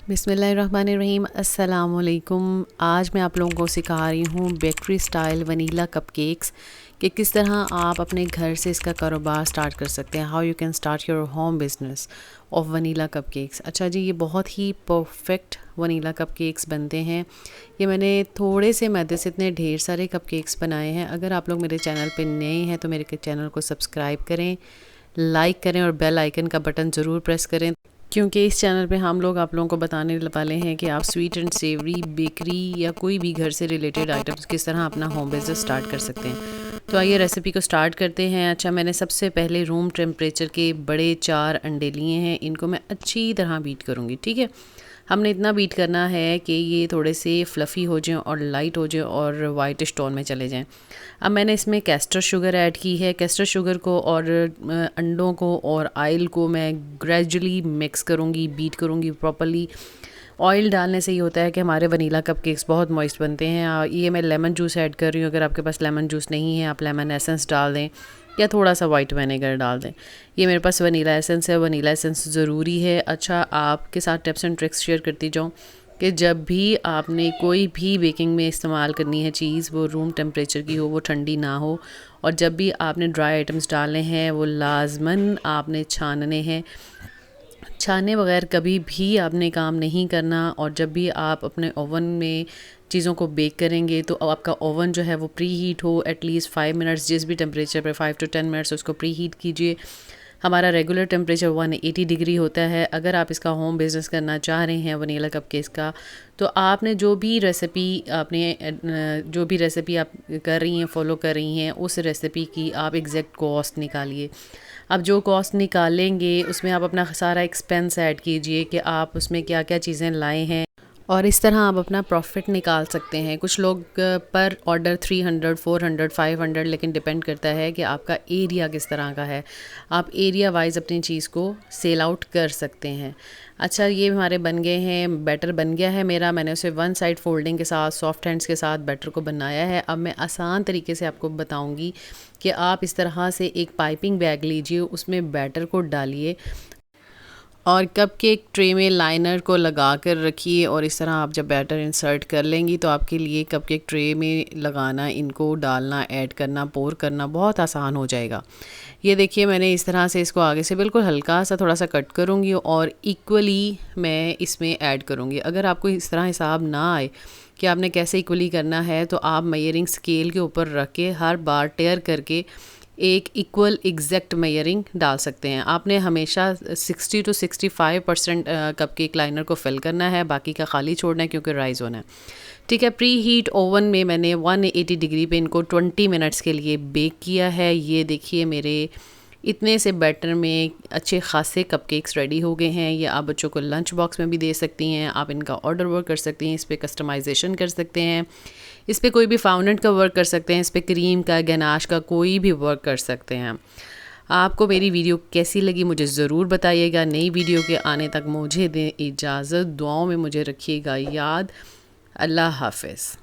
बिस्मिल्लाहिर्रहमानिर्रहीम। अस्सलाम वालेकुम। आज मैं आप लोगों को सिखा रही हूँ बेकरी स्टाइल वनीला कपकेक्स कि किस तरह आप अपने घर से इसका कारोबार स्टार्ट कर सकते हैं। How you can start your home business of vanilla cupcakes. अच्छा जी, ये बहुत ही परफेक्ट वनीला कपकेक्स बनते हैं। ये मैंने थोड़े से मैदे से इतने ढेर सारे कपकेक्स बनाए हैं। अगर आप लोग मेरे चैनल पे नए हैं तो मेरे चैनल को सब्सक्राइब करें, लाइक करें और बेल आइकन का बटन ज़रूर प्रेस करें, क्योंकि इस चैनल पे हम लोग आप लोगों को बताने वाले हैं कि आप स्वीट एंड सेवरी बेकरी या कोई भी घर से रिलेटेड आइटम्स किस तरह अपना होम बिजनेस स्टार्ट कर सकते हैं। तो आइए रेसिपी को स्टार्ट करते हैं। अच्छा, मैंने सबसे पहले रूम टेम्परेचर के बड़े 4 अंडे लिए हैं। इनको मैं अच्छी तरह बीट करूँगी। ठीक है, हमने इतना बीट करना है कि ये थोड़े से फ्लफ़ी हो जाएं और लाइट हो जाएं और वाइटिश टोन में चले जाएं। अब मैंने इसमें कैस्टर शुगर ऐड की है। कैस्टर शुगर को और अंडों को और ऑयल को मैं ग्रेजुअली मिक्स करूँगी, बीट करूँगी प्रॉपर्ली। ऑयल डालने से ये होता है कि हमारे वनीला कपकेक्स बहुत मॉइस्ट बनते हैं। ये मैं लेमन जूस ऐड कर रही हूँ। अगर आपके पास लेमन जूस नहीं है, आप लेमन एसेंस डाल दें या थोड़ा सा वाइट विनेगर डाल दें। ये मेरे पास वनीला एसेंस है, वनीला एसेंस ज़रूरी है। अच्छा, आपके साथ टिप्स एंड ट्रिक्स शेयर करती जाऊँ कि जब भी आपने कोई भी बेकिंग में इस्तेमाल करनी है चीज़, वो रूम टेम्परेचर की हो, वो ठंडी ना हो। और जब भी आपने ड्राई आइटम्स डालने हैं वो लाजमन आपने छानने हैं। छाने बगैर कभी भी आपने काम नहीं करना। और जब भी आप अपने ओवन में चीज़ों को बेक करेंगे तो आपका ओवन जो है वो प्री हीट हो एटलीस्ट 5 मिनट्स। जिस भी टेम्परेचर पे 5 to 10 मिनट्स उसको प्री हीट कीजिए। हमारा रेगुलर टेम्परेचर 180 डिग्री होता है। अगर आप इसका होम बिज़नेस करना चाह रहे हैं वनीला कपकेक्स का, तो आपने जो भी रेसिपी आप कर रही हैं, फॉलो कर रही हैं, उस रेसिपी की आप एग्जैक्ट कॉस्ट निकालिए। अब जो कॉस्ट निकालेंगे उसमें आप अपना सारा एक्सपेंस ऐड कीजिए कि आप उसमें क्या क्या चीज़ें लाए हैं, और इस तरह आप अपना प्रॉफिट निकाल सकते हैं। कुछ लोग पर ऑर्डर 300, 400, 500, लेकिन डिपेंड करता है कि आपका एरिया किस तरह का है। आप एरिया वाइज अपनी चीज़ को सेल आउट कर सकते हैं। अच्छा, ये हमारे बन गए हैं। बैटर बन गया है मेरा। मैंने उसे वन साइड फोल्डिंग के साथ, सॉफ्ट हैंड्स के साथ बैटर को बनाया है। अब मैं आसान तरीके से आपको बताऊंगी कि आप इस तरह से एक पाइपिंग बैग लीजिए, उसमें बैटर को डालिए और कपकेक ट्रे में लाइनर को लगा कर रखिए। और इस तरह आप जब बैटर इंसर्ट कर लेंगी तो आपके लिए कपकेक ट्रे में लगाना, इनको डालना, ऐड करना, पोर करना बहुत आसान हो जाएगा। ये देखिए, मैंने इस तरह से इसको आगे से बिल्कुल हल्का सा थोड़ा सा कट करूँगी और इक्वली मैं इसमें ऐड करूँगी। अगर आपको इस तरह हिसाब ना आए कि आपने कैसे इक्वली करना है, तो आप मेजरिंग स्केल के ऊपर रख के हर बार टेयर करके एक इक्वल एग्जैक्ट मेजरिंग डाल सकते हैं। आपने हमेशा 60 to 65% कपकेक लाइनर को फिल करना है, बाकी का खाली छोड़ना है क्योंकि राइज होना है। ठीक है, प्री हीट ओवन में मैंने 180 डिग्री पे इनको 20 मिनट्स के लिए बेक किया है। ये देखिए, मेरे इतने से बैटर में अच्छे खासे कपकेक्स रेडी हो गए हैं। ये आप बच्चों को लंच बॉक्स में भी दे सकती हैं। आप इनका ऑर्डर वर्क कर सकती हैं, इस पर कस्टमाइजेशन कर सकते हैं, इस पर कोई भी फाउंडेंट का वर्क कर सकते हैं, इस पर क्रीम का, गनाश का कोई भी वर्क कर सकते हैं। आपको मेरी वीडियो कैसी लगी मुझे ज़रूर बताइएगा। नई वीडियो के आने तक मुझे दें इजाज़त। दुआओं में मुझे रखिएगा याद। अल्लाह हाफ़िज़।